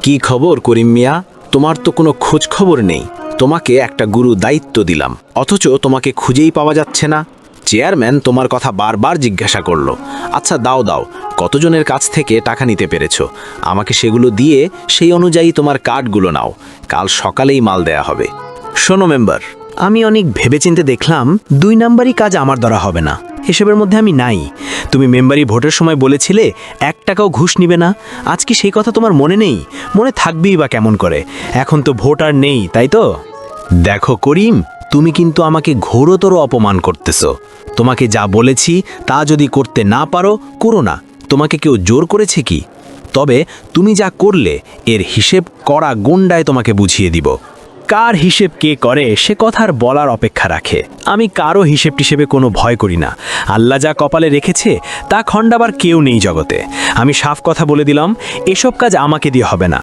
কি খবর করিম মিয়া? তোমার তো কোনো খোঁজ খবর নেই। তোমাকে একটা গুরু দায়িত্ব দিলাম, অথচ তোমাকে খুঁজেই পাওয়া যাচ্ছে না। চেয়ারম্যান তোমার কথা বারবার জিজ্ঞাসা করলো। আচ্ছা দাও দাও, কতজনের কাছ থেকে টাকা নিতে পেরেছো? আমাকে সেগুলো দিয়ে সেই অনুযায়ী তোমার কার্ডগুলো নাও। কাল সকালেই মাল দেয়া হবে। শোনো মেম্বার, আমি অনেক ভেবেচিন্তে দেখলাম 2 নাম্বারই কাজ আমার দ্বারা হবে না। এসবের মধ্যে আমি নাই। তুমি মেম্বারি ভোটের সময় বলেছিলে 1 টাকাও ঘুষ নিবে না। আজ কি সেই কথা তোমার মনে নেই? মনে থাকবেই বা কেমন করে? এখন তো ভোট আর নেই, তাই তো? দেখো করিম, তুমি কিন্তু আমাকে ঘোরতর অপমান করতেছো। তোমাকে যা বলেছি তা যদি করতে না পারো, করো না। তোমাকে কেউ জোর করেছে কি? তবে তুমি যা করলে এর হিসেব করা গন্ডায় তোমাকে বুঝিয়ে দিব। কার হিসেব কে করে সে কথার বলার অপেক্ষা রাখে। আমি কারো হিসেব টিসেবে কোনো ভয় করি না। আল্লাহ যা কপালে রেখেছে তা খণ্ডাবার কেউ নেই জগতে। আমি সাফ কথা বলে দিলাম, এসব কাজ আমাকে দিয়ে হবে না।